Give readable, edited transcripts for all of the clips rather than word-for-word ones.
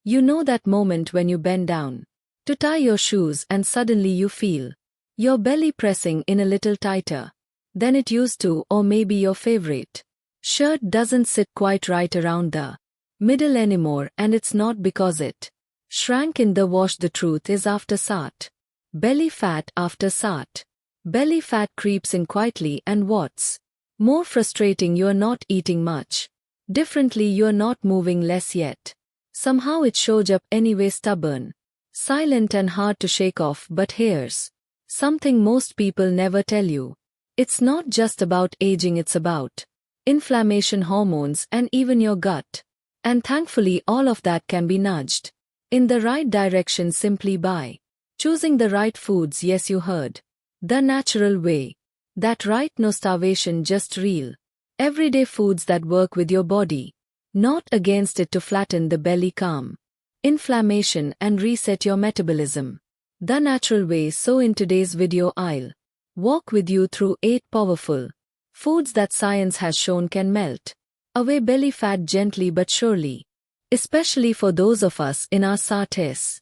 You know that moment when you bend down to tie your shoes and suddenly you feel your belly pressing in a little tighter than it used to, or maybe your favorite shirt doesn't sit quite right around the middle anymore, and it's not because it shrank in the wash. The truth is, after SAT, belly fat after SAT, belly fat creeps in quietly, and what's more frustrating, you're not eating much differently, you're not moving less yet. Somehow it shows up anyway, stubborn, silent and hard to shake off. But here's something most people never tell you. It's not just about aging, it's about inflammation, hormones, and even your gut. And thankfully all of that can be nudged in the right direction simply by choosing the right foods. Yes, you heard the natural way. That right, no starvation, just real, everyday foods that work with your body, not against it, to flatten the belly, calm inflammation, and reset your metabolism the natural way. So in today's video I'll walk with you through 8 powerful foods that science has shown can melt away belly fat gently but surely, especially for those of us in our 70s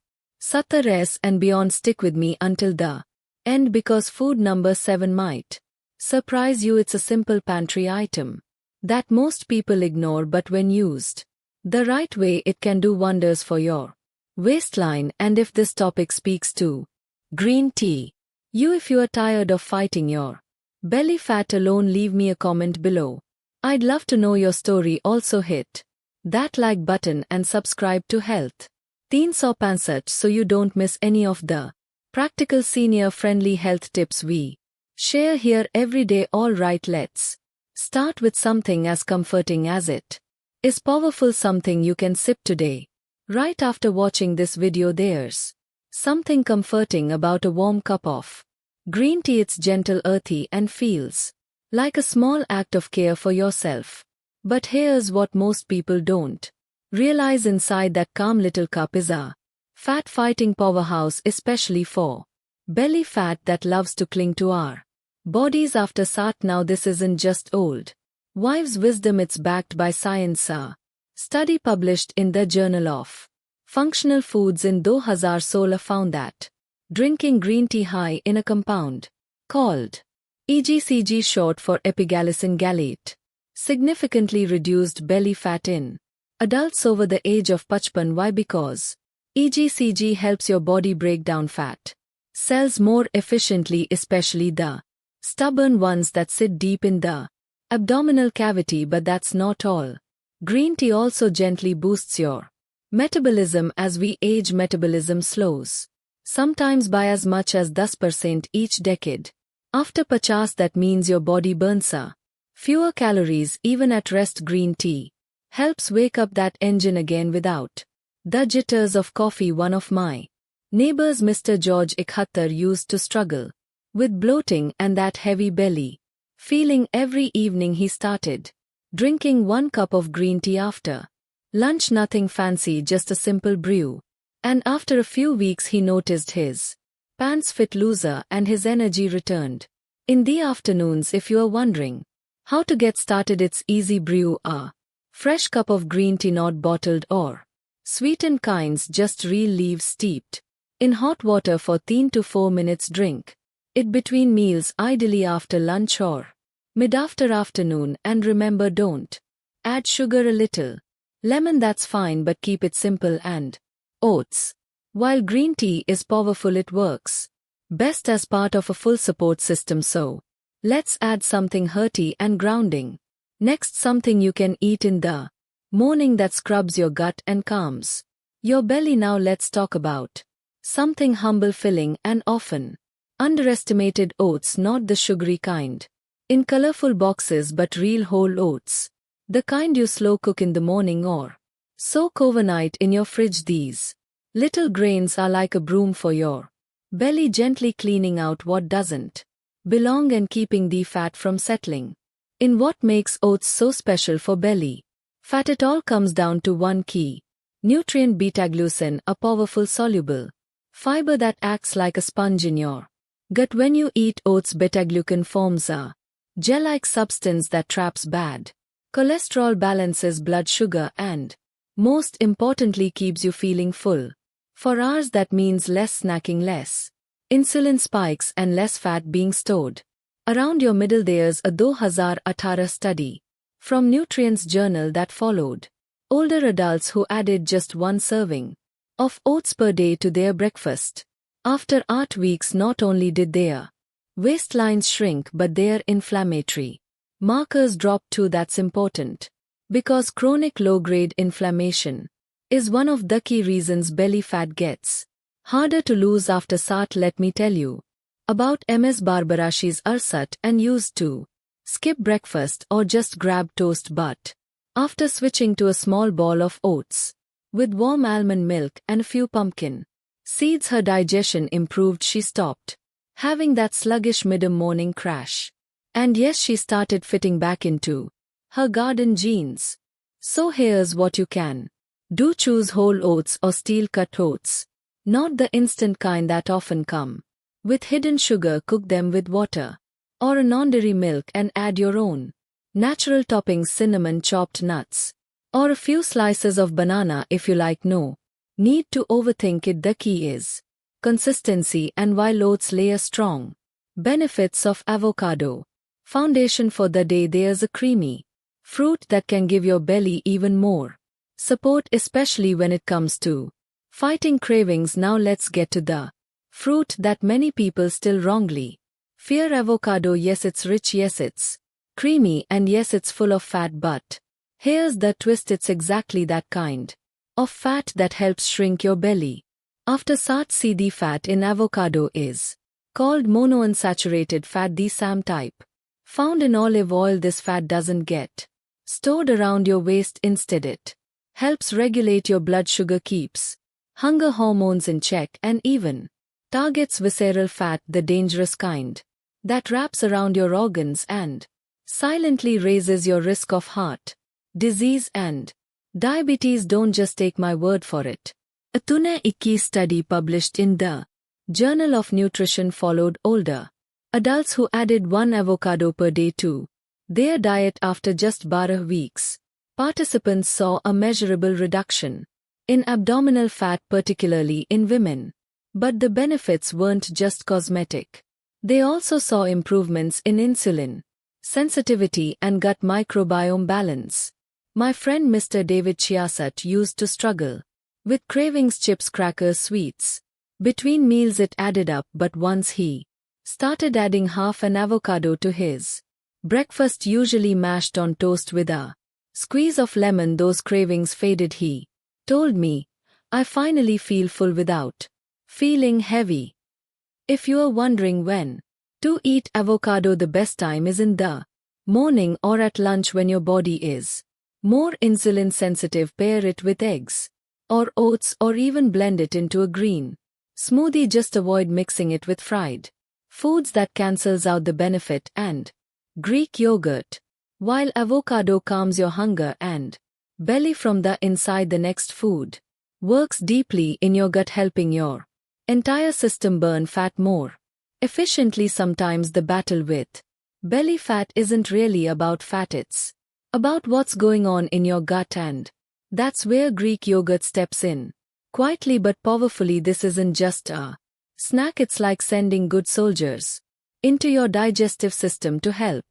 and beyond. Stick with me until the end, because food number 7 might surprise you. It's a simple pantry item that most people ignore, but when used the right way it can do wonders for your waistline. And if this topic speaks to green tea, if you are tired of fighting your belly fat alone, leave me a comment below. I'd love to know your story. Also hit that like button and subscribe to Health 365 so you don't miss any of the practical, senior-friendly health tips we share here every day. Alright, let's start with something as comforting as it is powerful, something you can sip today. Right after watching this video, there's something comforting about a warm cup of green tea. It's gentle, earthy, and feels like a small act of care for yourself. But here's what most people don't realize: inside that calm little cup is a fat-fighting powerhouse, especially for belly fat that loves to cling to our bodies after SAT. Now this isn't just old wives' wisdom, it's backed by science. A study published in the Journal of Functional Foods in 2016 found that drinking green tea high in a compound called EGCG, short for epigallocin gallate, significantly reduced belly fat in adults over the age of 55. Why? Because EGCG helps your body break down fat cells more efficiently, especially the stubborn ones that sit deep in the abdominal cavity. But that's not all. Green tea also gently boosts your metabolism. As we age, metabolism slows, sometimes by as much as 10% each decade. After 50, that means your body burns fewer calories even at rest. Green tea helps wake up that engine again without the jitters of coffee. One of my neighbors, Mr. George, 71, used to struggle with bloating and that heavy belly feeling every evening. He started drinking 1 cup of green tea after lunch, nothing fancy, just a simple brew. And after a few weeks he noticed his pants fit looser and his energy returned in the afternoons. If you are wondering how to get started, it's easy. Brew a fresh cup of green tea, not bottled or sweetened kinds, just real leaves steeped in hot water for 3 to 4 minutes. Drink it between meals, ideally after lunch or mid-after afternoon. And remember, don't add sugar. A little lemon, that's fine, but keep it simple. And oats. While green tea is powerful, it works best as part of a full support system. So let's add something hearty and grounding. Next, something you can eat in the morning that scrubs your gut and calms your belly. Now let's talk about something humble, filling, and often underestimated: oats. Not the sugary kind in colorful boxes, but real whole oats, the kind you slow cook in the morning or soak overnight in your fridge. These little grains are like a broom for your belly, gently cleaning out what doesn't belong and keeping the fat from settling in. What makes oats so special for belly fat? It all comes down to one key nutrient: beta-glucan, a powerful soluble fiber that acts like a sponge in your gut. When you eat oats, beta-glucan forms a gel-like substance that traps bad cholesterol, balances blood sugar, and Most importantly, keeps you feeling full. For hours, that means less snacking, less insulin spikes, and less fat being stored around your middle. There's a 2018 study from Nutrients Journal that followed older adults who added just one serving of oats per day to their breakfast. After 8 weeks, not only did their waistlines shrink, but their inflammatory markers dropped too. That's important because chronic low-grade inflammation is one of the key reasons belly fat gets harder to lose after SART. Let me tell you about Ms. Barbarashi's Arsat and used to skip breakfast or just grab toast, but after switching to a small ball of oats with warm almond milk and a few pumpkin seeds, her digestion improved. She stopped having that sluggish mid-morning crash. And yes, she started fitting back into her garden jeans. So here's what you can do: choose whole oats or steel-cut oats, not the instant kind that often come with hidden sugar. Cook them with water or a non-dairy milk and add your own natural toppings: cinnamon, chopped nuts, or a few slices of banana if you like. No need to overthink it. The key is consistency, and while oats lay a strong benefits of avocado foundation for the day, there's a creamy fruit that can give your belly even more support, especially when it comes to fighting cravings. Now let's get to the fruit that many people still wrongly fear: avocado. Yes, it's rich, yes, it's creamy, and yes, it's full of fat, but here's the twist: it's exactly that kind of fat that helps shrink your belly. After SART, see, the fat in avocado is called monounsaturated fat, the same type found in olive oil. This fat doesn't get stored around your waist. Instead, it helps regulate your blood sugar, keeps hunger hormones in check, and even targets visceral fat, the dangerous kind that wraps around your organs and silently raises your risk of heart disease and diabetes. Don't just take my word for it. A 2021 study published in the Journal of Nutrition followed older adults who added one avocado per day to their diet. After just 12 weeks, participants saw a measurable reduction in abdominal fat, particularly in women. But the benefits weren't just cosmetic. They also saw improvements in insulin sensitivity and gut microbiome balance. My friend Mr. David Chiasat used to struggle with cravings: chips, crackers, sweets between meals. It added up, but once he started adding half an avocado to his breakfast, usually mashed on toast with a squeeze of lemon, those cravings faded. He told me, "I finally feel full without feeling heavy." If you are wondering when to eat avocado, the best time is in the morning or at lunch when your body is more insulin sensitive. Pair it with eggs or oats, or even blend it into a green smoothie. Just avoid mixing it with fried foods, that cancels out the benefit. And Greek yogurt. While avocado calms your hunger and belly from the inside, the next food works deeply in your gut, helping your entire system burn fat more efficiently. Sometimes the battle with belly fat isn't really about fat, it's about what's going on in your gut, and that's where Greek yogurt steps in. Quietly but powerfully, this isn't just a snack, it's like sending good soldiers into your digestive system to help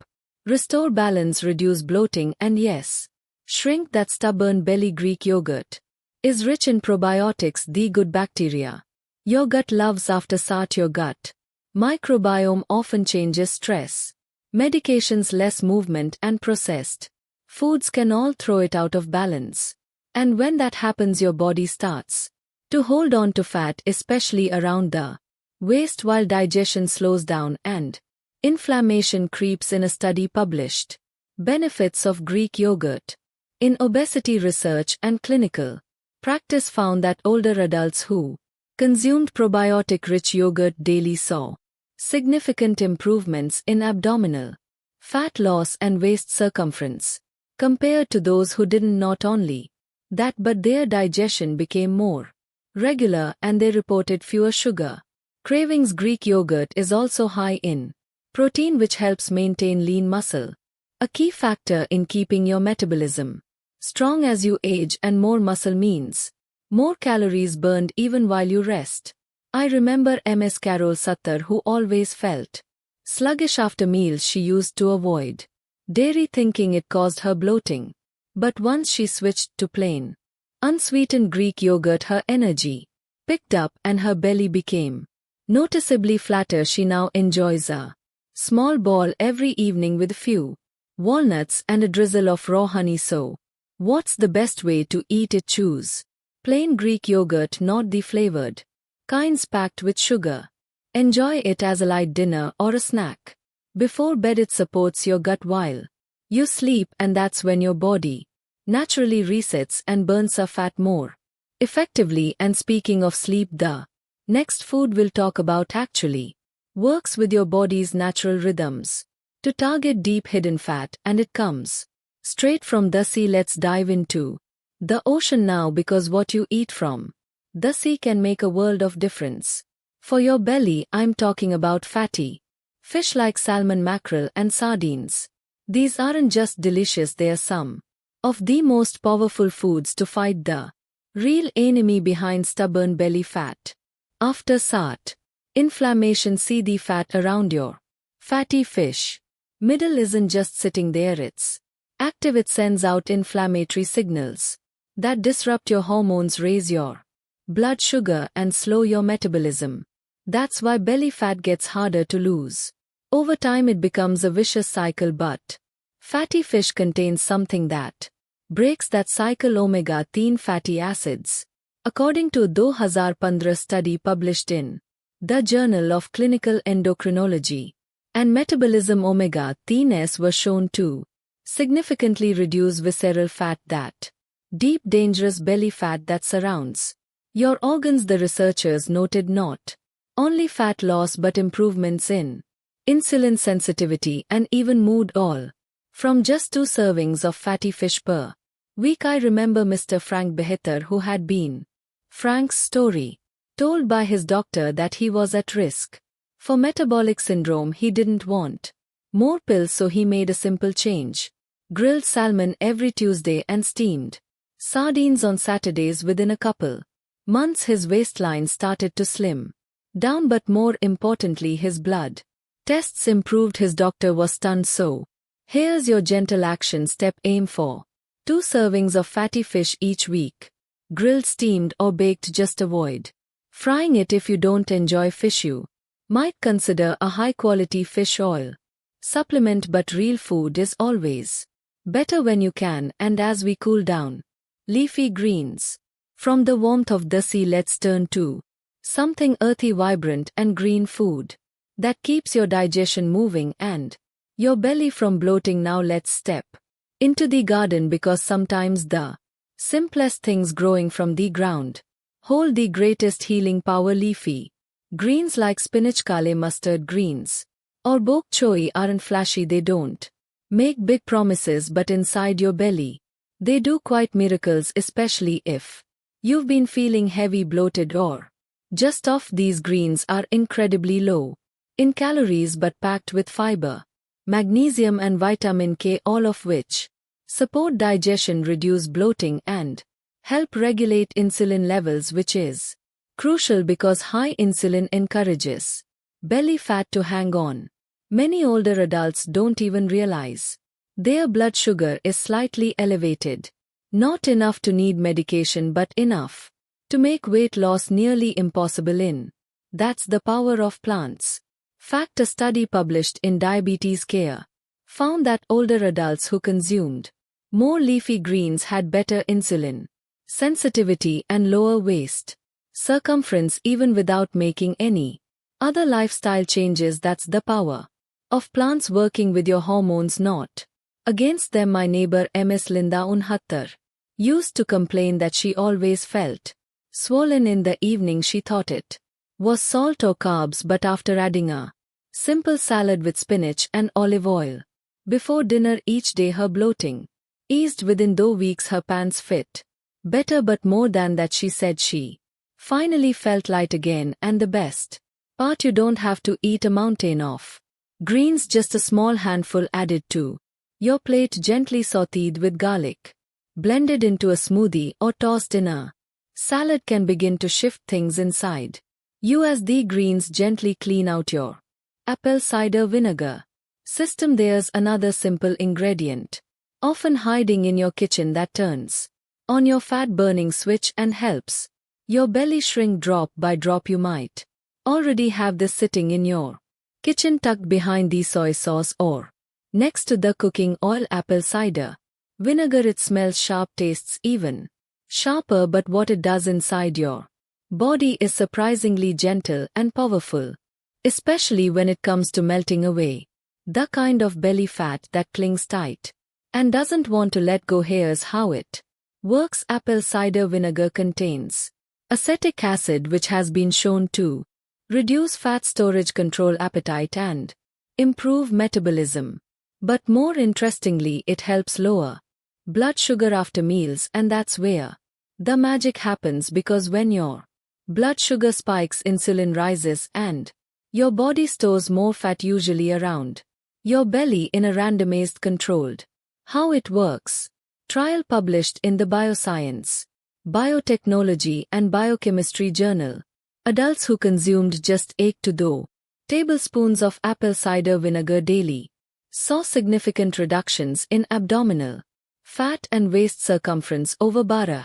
restore balance, reduce bloating, and yes, shrink that stubborn belly. Greek yogurt is rich in probiotics, the good bacteria your gut loves. After SART, your gut microbiome often changes. Stress, medications, less movement, and processed foods can all throw it out of balance. And when that happens, your body starts to hold on to fat, especially around the waist, while digestion slows down and inflammation creeps in. A study published Benefits of Greek Yogurt in Obesity Research and Clinical Practice found that older adults who consumed probiotic-rich yogurt daily saw significant improvements in abdominal fat loss and waist circumference compared to those who didn't. Not only that, but their digestion became more regular and they reported fewer sugar cravings. Greek yogurt is also high in protein, which helps maintain lean muscle, a key factor in keeping your metabolism Strong as you age and more muscle means more calories burned even while you rest. I remember Ms. Carol Sutter, who always felt sluggish after meals she used to avoid dairy, thinking it caused her bloating. But once she switched to plain, unsweetened Greek yogurt, her energy picked up and her belly became noticeably flatter. She now enjoys a small ball every evening with few walnuts and a drizzle of raw honey. So, what's the best way to eat it? Choose plain Greek yogurt, not the flavored kinds packed with sugar. Enjoy it as a light dinner or a snack before bed. It supports your gut while you sleep, and that's when your body naturally resets and burns our fat more effectively. And speaking of sleep, the next food we'll talk about actually works with your body's natural rhythms to target deep hidden fat, and it comes straight from the sea. Let's dive into the ocean now, because what you eat from the sea can make a world of difference for your belly. I'm talking about fatty fish like salmon, mackerel, and sardines. These aren't just delicious, they are some of the most powerful foods to fight the real enemy behind stubborn belly fat. After SAT inflammation, see the fat around your fatty fish middle isn't just sitting there, it's active. It sends out inflammatory signals that disrupt your hormones, raise your blood sugar, and slow your metabolism. That's why belly fat gets harder to lose. Over time it becomes a vicious cycle, but fatty fish contains something that breaks that cycle: omega-3 fatty acids. According to a 2015 study published in the Journal of Clinical Endocrinology and Metabolism, omega-3s were shown to significantly reduce visceral fat, that deep dangerous belly fat that surrounds your organs. The researchers noted not only fat loss but improvements in insulin sensitivity and even mood, all from just 2 servings of fatty fish per week. I remember Mr. Frank Beheter, who had been Frank's story told by his doctor that he was at risk for metabolic syndrome. He didn't want more pills, so he made a simple change: grilled salmon every Tuesday and steamed sardines on Saturdays. Within a couple months his waistline started to slim down, but more importantly his blood tests improved. His doctor was stunned. So, here's your gentle action step: aim for 2 servings of fatty fish each week. Grilled, steamed, or baked. Just avoid frying it. If you don't enjoy fish, you might consider a high-quality fish oil supplement, but real food is always better when you can. And as we cool down, leafy greens from the warmth of the sea, let's turn to something earthy, vibrant, and green food that keeps your digestion moving and your belly from bloating. Now let's step into the garden, because sometimes the simplest things growing from the ground hold the greatest healing power. Leafy greens like spinach, kale mustard greens, or bok choy aren't flashy. They don't make big promises, but inside your belly they do quite miracles, especially if you've been feeling heavy, bloated, or just off. These greens are incredibly low in calories but packed with fiber, magnesium, and vitamin K, all of which support digestion, reduce bloating, and help regulate insulin levels, which is crucial because high insulin encourages belly fat to hang on. Many older adults don't even realize their blood sugar is slightly elevated, not enough to need medication but enough to make weight loss nearly impossible. That's the power of plants. Fact: a study published in Diabetes Care found that older adults who consumed more leafy greens had better insulin sensitivity and lower waist circumference even without making any other lifestyle changes. That's the power of plants working with your hormones, not against them. My neighbor Ms. Linda Unhattar used to complain that she always felt swollen in the evening. She thought it was salt or carbs, but after adding a simple salad with spinach and olive oil before dinner each day, her bloating eased. Within 2 weeks her pants fit better, but more than that, she said she finally felt light again. And the best part, you don't have to eat a mountain of greens, just a small handful added to your plate, gently sautéed with garlic, blended into a smoothie or tossed in a salad can begin to shift things inside you as the greens gently clean out your apple cider vinegar system. There's another simple ingredient, often hiding in your kitchen, that turns on your fat-burning switch and helps your belly shrink drop by drop. You might already have this sitting in your kitchen tucked behind the soy sauce or next to the cooking oil. Apple cider vinegar, it smells sharp, tastes even sharper, but what it does inside your body is surprisingly gentle and powerful, especially when it comes to melting away the kind of belly fat that clings tight and doesn't want to let go. Here's how it works. Apple cider vinegar contains acetic acid, which has been shown to reduce fat storage, control appetite, and improve metabolism. But more interestingly, it helps lower blood sugar after meals, and that's where the magic happens, because when your blood sugar spikes, insulin rises and your body stores more fat, usually around your belly, in a randomized controlled how it works trial published in the Bioscience, Biotechnology and Biochemistry journal. Adults who consumed just 8 to 12 tablespoons of apple cider vinegar daily saw significant reductions in abdominal fat and waist circumference over 12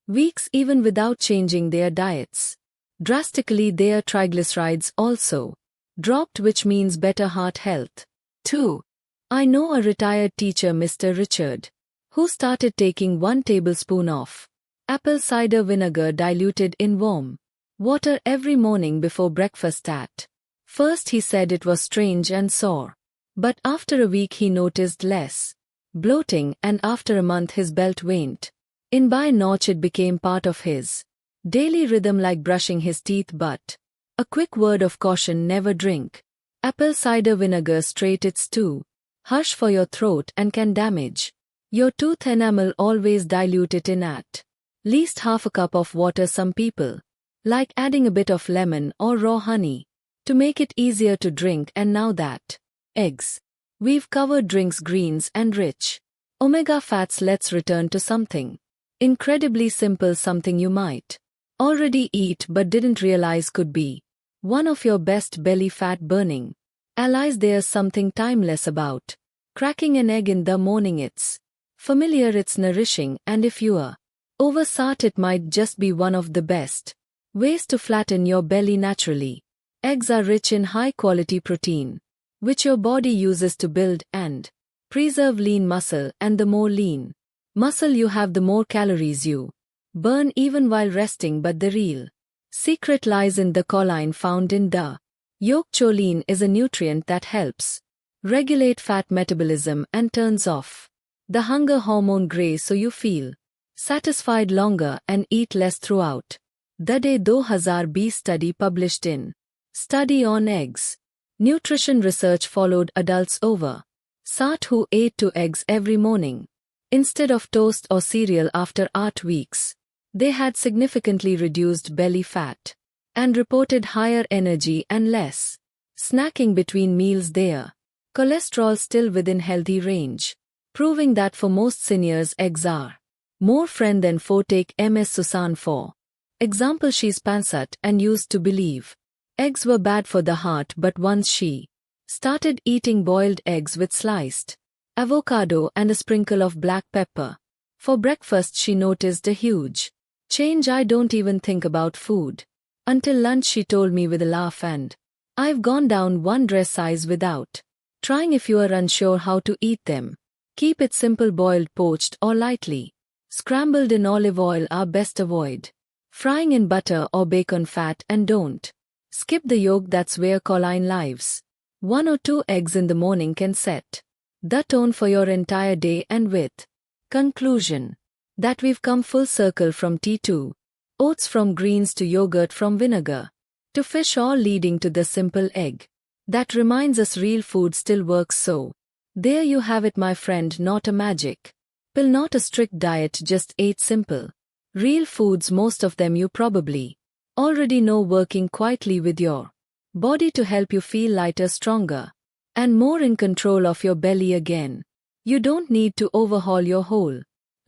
weeks, even without changing their diets. Drastically, their triglycerides also dropped, which means better heart health. 2. I know a retired teacher, Mr. Richard, who started taking 1 tablespoon of apple cider vinegar diluted in warm water every morning before breakfast. At first he said it was strange and sore, but after a week he noticed less bloating, and after a month his belt went in by a notch. It became part of his daily rhythm, like brushing his teeth. But a quick word of caution: never drink apple cider vinegar straight. It's too harsh for your throat and can damage your tooth enamel. Always dilute it in at least half a cup of water. Some people like adding a bit of lemon or raw honey to make it easier to drink. And now that eggs, we've covered drinks, greens, and rich omega fats, let's return to something incredibly simple, something you might already eat but didn't realize could be one of your best belly fat burning allies. There's something timeless about cracking an egg in the morning. It's familiar, it's nourishing, and if you're oversat, it might just be one of the best ways to flatten your belly naturally. Eggs are rich in high-quality protein, which your body uses to build and preserve lean muscle, and the more lean muscle you have, the more calories you burn even while resting. But the real secret lies in the choline found in the yolk. Choline is a nutrient that helps regulate fat metabolism and turns off the hunger hormone gray, so you feel satisfied longer and eat less throughout the day. 2020 study published in Study on Eggs, Nutrition Research followed adults over SAT who ate 2 eggs every morning instead of toast or cereal. After 8 weeks, they had significantly reduced belly fat and reported higher energy and less snacking between meals. Their cholesterol still within healthy range, proving that for most seniors eggs are more friend than foe. Take Ms. Susan for example. She's Pansat and used to believe eggs were bad for the heart, but once she started eating boiled eggs with sliced avocado and a sprinkle of black pepper for breakfast, she noticed a huge change. I don't even think about food until lunch, she told me with a laugh, and I've gone down 1 dress size without trying. If you are unsure how to eat them, keep it simple. Boiled, poached, or lightly scrambled in olive oil are best. Avoid frying in butter or bacon fat, and don't skip the yolk. That's where choline lives. 1 or 2 eggs in the morning can set the tone for your entire day. And with conclusion that we've come full circle, from tea to oats, from greens to yogurt, from vinegar to fish, all leading to the simple egg that reminds us real food still works. So there you have it, my friend. Not a magic pill, not a strict diet, just 8 simple real foods, most of them you probably already know, working quietly with your body to help you feel lighter, stronger, and more in control of your belly again. You don't need to overhaul your whole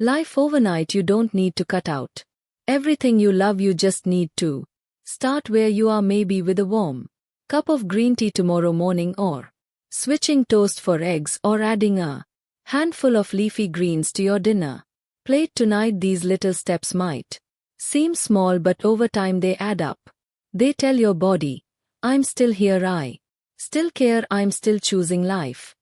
Life overnight you don't need to cut out. Everything you love you just need to. Start where you are, maybe with a warm cup of green tea tomorrow morning, or switching toast for eggs, or adding a handful of leafy greens to your dinner plate tonight. These little steps might seem small, but over time they add up. They tell your body, I'm still here, I still care, I'm still choosing life.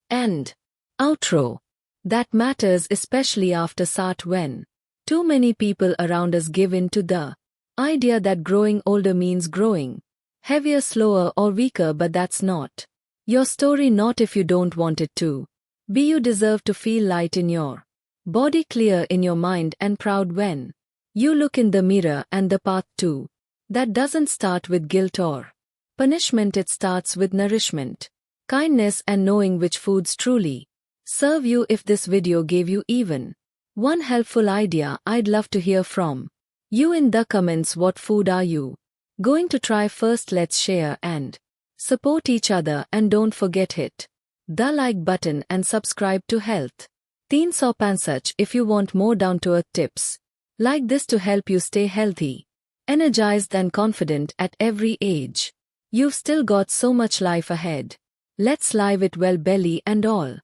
End. Outro. That matters, especially after SAT, when too many people around us give in to the idea that growing older means growing heavier, slower, or weaker. But that's not your story, not if you don't want it to be. You deserve to feel light in your body, clear in your mind, and proud when you look in the mirror. And the path to that doesn't start with guilt or punishment, it starts with nourishment, kindness, and knowing which foods truly serve you. If this video gave you even one helpful idea, I'd love to hear from you in the comments. What food are you going to try first? Let's share and support each other, and don't forget hit the like button and subscribe to Health Teen Soap and Such if you want more down-to-earth tips like this to help you stay healthy, energized, and confident at every age. You've still got so much life ahead. Let's live it well, belly and all.